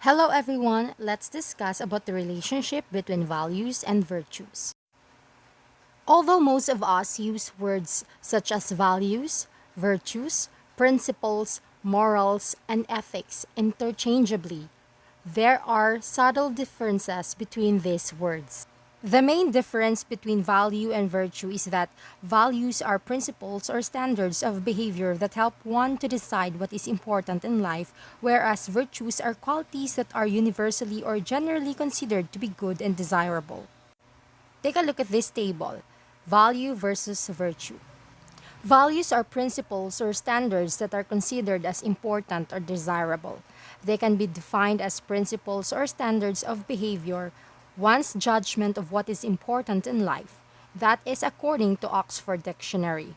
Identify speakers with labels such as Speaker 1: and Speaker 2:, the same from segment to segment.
Speaker 1: Hello everyone, let's discuss about the relationship between values and virtues. Although most of us use words such as values, virtues, principles, morals, and ethics interchangeably, there are subtle differences between these words. The main difference between value and virtue is that values are principles or standards of behavior that help one to decide what is important in life, whereas virtues are qualities that are universally or generally considered to be good and desirable. Take a look at this table: value versus virtue. Values are principles or standards that are considered as important or desirable. They can be defined as principles or standards of behavior, one's judgment of what is important in life. That is according to Oxford Dictionary.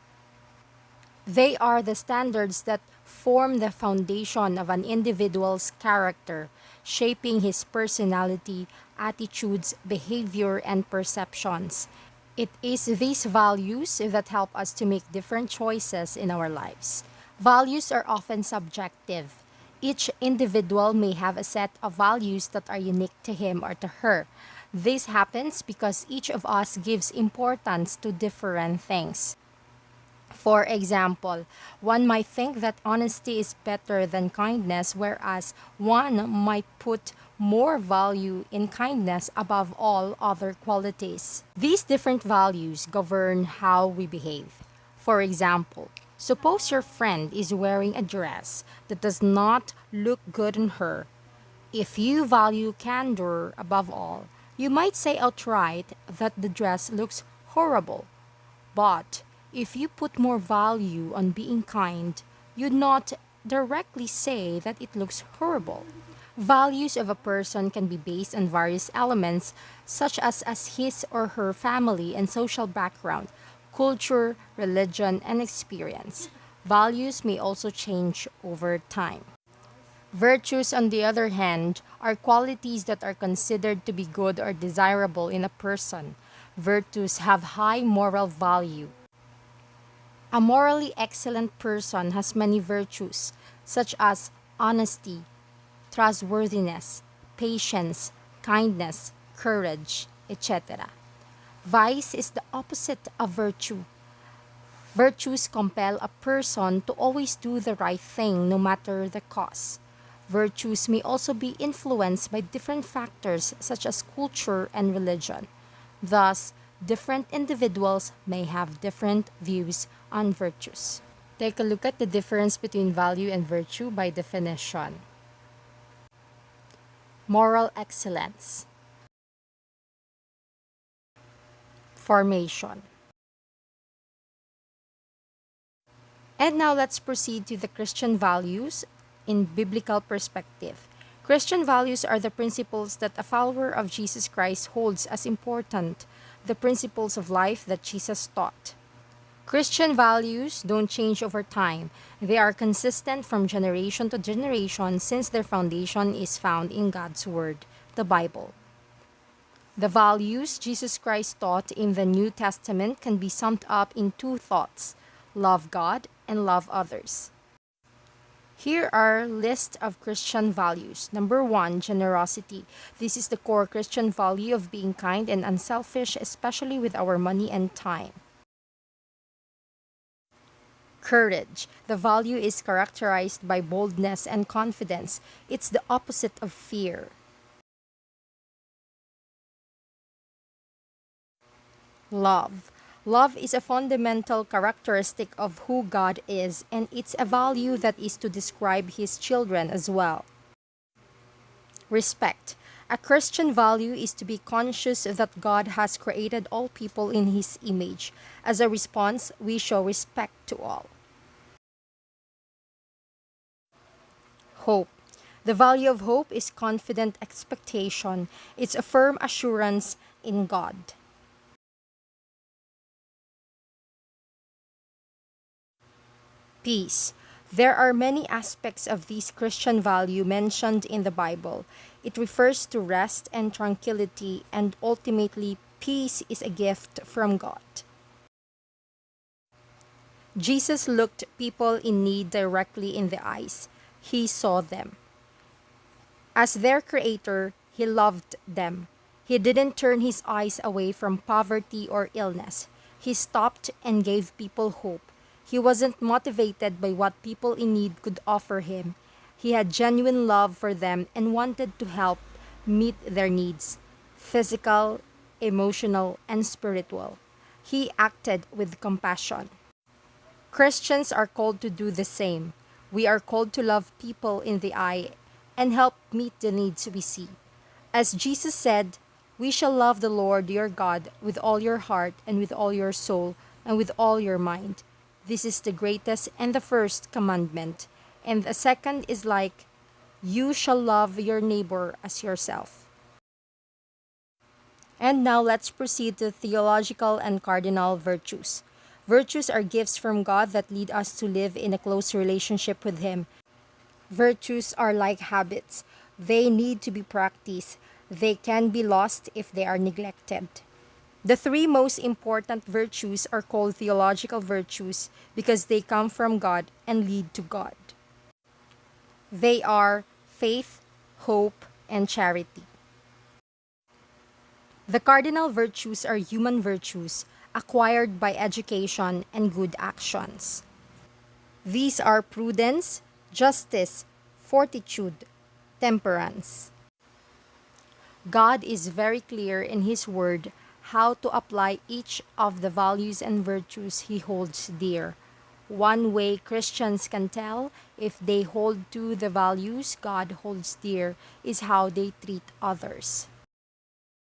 Speaker 1: They are the standards that form the foundation of an individual's character, shaping his personality, attitudes, behavior, and perceptions. It is these values that help us to make different choices in our lives. Values are often subjective. Each individual may have a set of values that are unique to him or to her. This happens because each of us gives importance to different things. For example, one might think that honesty is better than kindness, whereas one might put more value in kindness above all other qualities. These different values govern how we behave. For example, suppose your friend is wearing a dress that does not look good on her. If you value candor above all, you might say outright that the dress looks horrible. But if you put more value on being kind, you'd not directly say that it looks horrible. Values of a person can be based on various elements, such as his or her family and social background, culture, religion, and experience. Values may also change over time. Virtues, on the other hand, are qualities that are considered to be good or desirable in a person. Virtues have high moral value. A morally excellent person has many virtues, such as honesty, trustworthiness, patience, kindness, courage, etc. Vice is the opposite of virtue. Virtues compel a person to always do the right thing no matter the cost. Virtues may also be influenced by different factors such as culture and religion. Thus, different individuals may have different views on virtues. Take a look at the difference between value and virtue by definition. Moral excellence. Formation. And now let's proceed to the Christian values in biblical perspective. Christian values are the principles that a follower of Jesus Christ holds as important, the principles of life that Jesus taught. Christian values don't change over time. They are consistent from generation to generation since their foundation is found in God's Word, the Bible. The values Jesus Christ taught in the New Testament can be summed up in two thoughts: love God and love others. Here are list of Christian values. Number 1, generosity. This is the core Christian value of being kind and unselfish, especially with our money and time. Courage. The value is characterized by boldness and confidence. It's the opposite of fear. Love. Love is a fundamental characteristic of who God is, and it's a value that is to describe His children as well. Respect. A Christian value is to be conscious that God has created all people in His image. As a response, we show respect to all. Hope. The value of hope is confident expectation. It's a firm assurance in God. Peace. There are many aspects of this Christian value mentioned in the Bible. It refers to rest and tranquility, and ultimately, peace is a gift from God. Jesus looked people in need directly in the eyes. He saw them. As their creator, he loved them. He didn't turn his eyes away from poverty or illness. He stopped and gave people hope. He wasn't motivated by what people in need could offer him. He had genuine love for them and wanted to help meet their needs, physical, emotional, and spiritual. He acted with compassion. Christians are called to do the same. We are called to love people in the eye and help meet the needs we see. As Jesus said, "We shall love the Lord your God with all your heart and with all your soul and with all your mind." This is the greatest and the first commandment. And the second is like, "You shall love your neighbor as yourself." And now let's proceed to theological and cardinal virtues. Virtues are gifts from God that lead us to live in a close relationship with Him. Virtues are like habits. They need to be practiced. They can be lost if they are neglected. The three most important virtues are called theological virtues because they come from God and lead to God. They are faith, hope, and charity. The cardinal virtues are human virtues acquired by education and good actions. These are prudence, justice, fortitude, temperance. God is very clear in His Word how to apply each of the values and virtues He holds dear. One way Christians can tell if they hold to the values God holds dear is how they treat others.